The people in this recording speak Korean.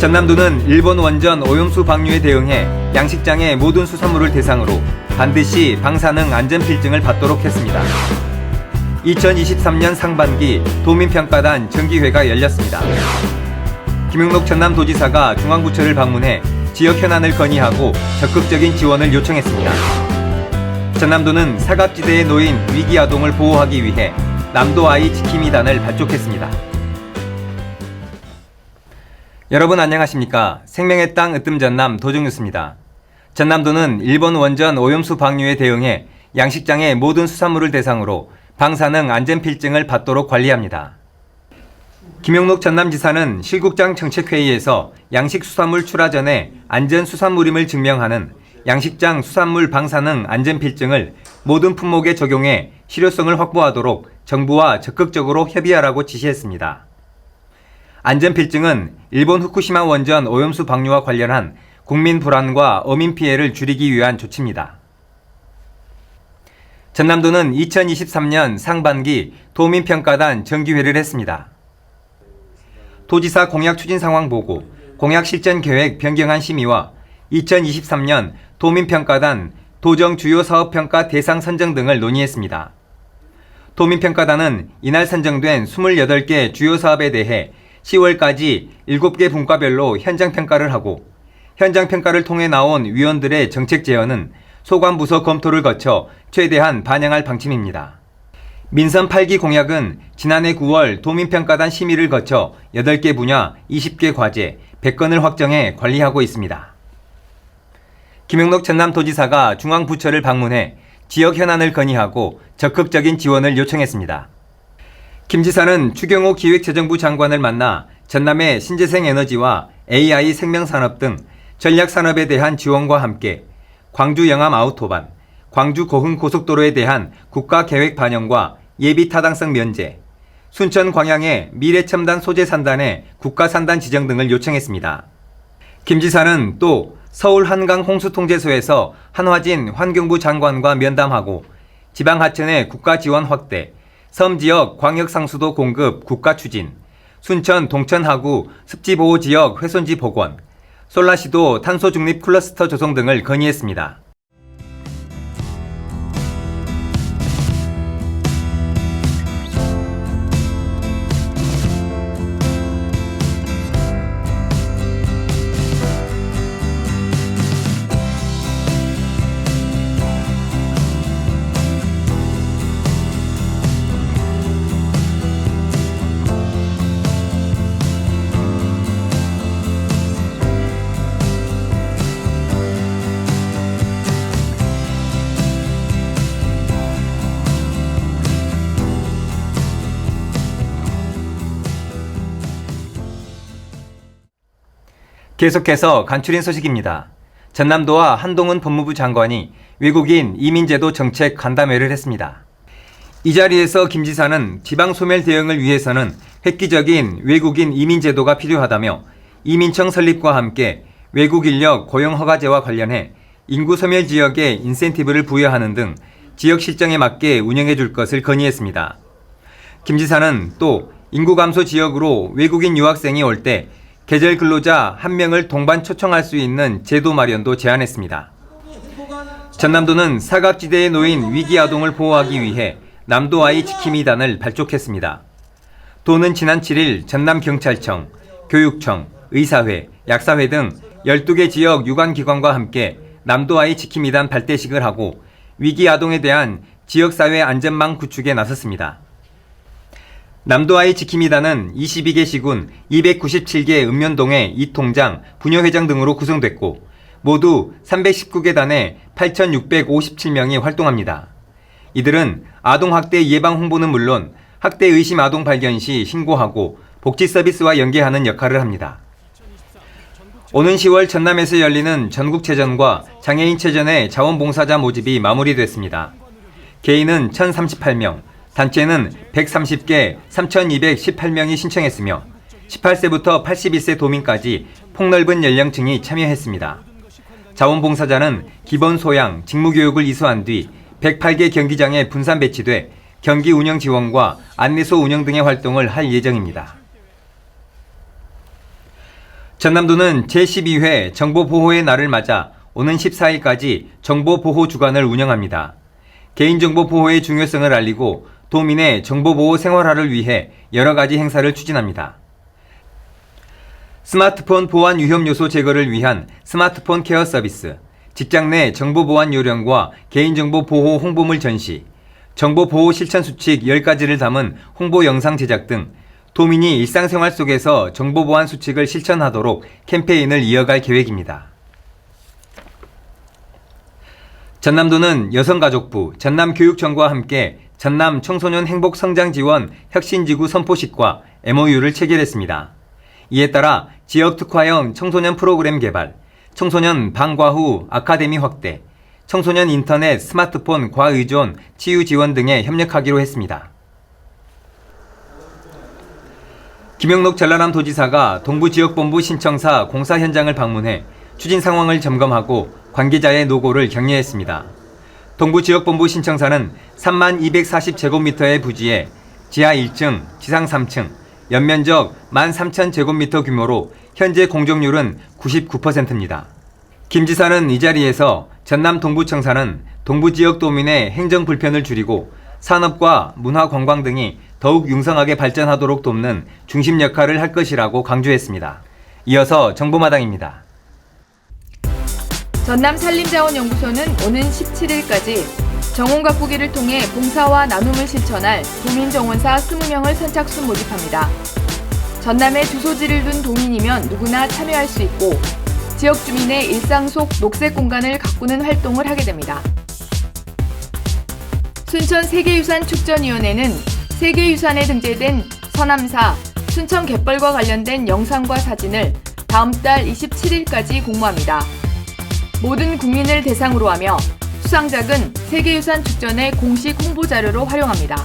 전남도는 일본 원전 오염수 방류에 대응해 양식장의 모든 수산물을 대상으로 반드시 방사능 안전필증을 받도록 했습니다. 2023년 상반기 도민평가단 정기회가 열렸습니다. 김용록 전남도지사가 중앙부처를 방문해 지역 현안을 건의하고 적극적인 지원을 요청했습니다. 전남도는 사각지대에 놓인 위기 아동을 보호하기 위해 남도 아이 지킴이단을 발족했습니다. 여러분 안녕하십니까? 생명의 땅 으뜸전남 도종뉴스입니다. 전남도는 일본 원전 오염수 방류에 대응해 양식장의 모든 수산물을 대상으로 방사능 안전필증을 받도록 관리합니다. 김용록 전남지사는 실국장 정책회의에서 양식수산물 출하 전에 안전수산물임을 증명하는 양식장 수산물 방사능 안전필증을 모든 품목에 적용해 실효성을 확보하도록 정부와 적극적으로 협의하라고 지시했습니다. 안전필증은 일본 후쿠시마 원전 오염수 방류와 관련한 국민 불안과 어민 피해를 줄이기 위한 조치입니다. 전남도는 2023년 상반기 도민평가단 정기회를 했습니다. 도지사 공약 추진 상황 보고, 공약 실천 계획 변경안 심의와 2023년 도민평가단 도정 주요 사업평가 대상 선정 등을 논의했습니다. 도민평가단은 이날 선정된 28개 주요 사업에 대해 10월까지 7개 분과별로 현장평가를 하고, 현장평가를 통해 나온 위원들의 정책 제언은 소관부서 검토를 거쳐 최대한 반영할 방침입니다. 민선 8기 공약은 지난해 9월 도민평가단 심의를 거쳐 8개 분야 20개 과제 100건을 확정해 관리하고 있습니다. 김용록 전남도지사가 중앙부처를 방문해 지역 현안을 건의하고 적극적인 지원을 요청했습니다. 김 지사는 추경호 기획재정부 장관을 만나 전남의 신재생 에너지와 AI 생명산업 등 전략산업에 대한 지원과 함께 광주 영암 아우토반, 광주 고흥 고속도로에 대한 국가계획 반영과 예비 타당성 면제, 순천 광양의 미래첨단 소재 산단의 국가산단 지정 등을 요청했습니다. 김 지사는 또 서울 한강 홍수통제소에서 한화진 환경부 장관과 면담하고 지방하천의 국가지원 확대, 섬지역 광역상수도 공급 국가 추진, 순천 동천하구 습지보호지역 훼손지 복원, 솔라시도 탄소중립 클러스터 조성 등을 건의했습니다. 계속해서 간추린 소식입니다. 전남도와 한동훈 법무부 장관이 외국인 이민제도 정책 간담회를 했습니다. 이 자리에서 김 지사는 지방소멸 대응을 위해서는 획기적인 외국인 이민제도가 필요하다며 이민청 설립과 함께 외국 인력 고용 허가제와 관련해 인구 소멸 지역에 인센티브를 부여하는 등 지역 실정에 맞게 운영해 줄 것을 건의했습니다. 김 지사는 또 인구 감소 지역으로 외국인 유학생이 올 때 계절 근로자 1명을 동반 초청할 수 있는 제도 마련도 제안했습니다. 전남도는 사각지대에 놓인 위기 아동을 보호하기 위해 남도 아이 지킴이단을 발족했습니다. 도는 지난 7일 전남경찰청, 교육청, 의사회, 약사회 등 12개 지역 유관기관과 함께 남도 아이 지킴이단 발대식을 하고 위기 아동에 대한 지역사회 안전망 구축에 나섰습니다. 남도 아이 지킴이단은 22개 시군 297개 읍면동의 이통장, 부녀회장 등으로 구성됐고 모두 319개 단에 8,657명이 활동합니다. 이들은 아동학대 예방 홍보는 물론 학대 의심 아동 발견 시 신고하고 복지 서비스와 연계하는 역할을 합니다. 오는 10월 전남에서 열리는 전국체전과 장애인체전의 자원봉사자 모집이 마무리됐습니다. 개인은 1,038명, 단체는 130개 3,218명이 신청했으며 18세부터 81세 도민까지 폭넓은 연령층이 참여했습니다. 자원봉사자는 기본 소양, 직무교육을 이수한 뒤 108개 경기장에 분산 배치돼 경기 운영 지원과 안내소 운영 등의 활동을 할 예정입니다. 전남도는 제12회 정보보호의 날을 맞아 오는 14일까지 정보보호주간을 운영합니다. 개인정보 보호의 중요성을 알리고 도민의 정보보호 생활화를 위해 여러 가지 행사를 추진합니다. 스마트폰 보안 위험 요소 제거를 위한 스마트폰 케어 서비스, 직장 내 정보 보안 요령과 개인정보 보호 홍보물 전시, 정보보호 실천 수칙 10가지를 담은 홍보 영상 제작 등 도민이 일상생활 속에서 정보보안 수칙을 실천하도록 캠페인을 이어갈 계획입니다. 전남도는 여성가족부, 전남교육청과 함께 전남 청소년 행복성장지원 혁신지구 선포식과 MOU를 체결했습니다. 이에 따라 지역 특화형 청소년 프로그램 개발, 청소년 방과 후 아카데미 확대, 청소년 인터넷 스마트폰 과의존 치유 지원 등에 협력하기로 했습니다. 김영록 전라남도지사가 동부지역본부 신청사 공사 현장을 방문해 추진 상황을 점검하고 관계자의 노고를 격려했습니다. 동부지역본부 신청사는 3240제곱미터의 부지에 지하 1층, 지상 3층, 연면적 13,000제곱미터 규모로 현재 공정률은 99%입니다. 김 지사는 이 자리에서 전남 동부청사는 동부지역 도민의 행정 불편을 줄이고 산업과 문화 관광 등이 더욱 융성하게 발전하도록 돕는 중심 역할을 할 것이라고 강조했습니다. 이어서 정보마당입니다. 전남산림자원연구소는 오는 17일까지 정원가꾸기를 통해 봉사와 나눔을 실천할 도민정원사 20명을 선착순 모집합니다. 전남에 주소지를 둔 도민이면 누구나 참여할 수 있고 지역 주민의 일상 속 녹색 공간을 가꾸는 활동을 하게 됩니다. 순천세계유산축전위원회는 세계유산에 등재된 서남사, 순천 갯벌과 관련된 영상과 사진을 다음 달 27일까지 공모합니다. 모든 국민을 대상으로 하며 수상작은 세계유산축전의 공식 홍보자료로 활용합니다.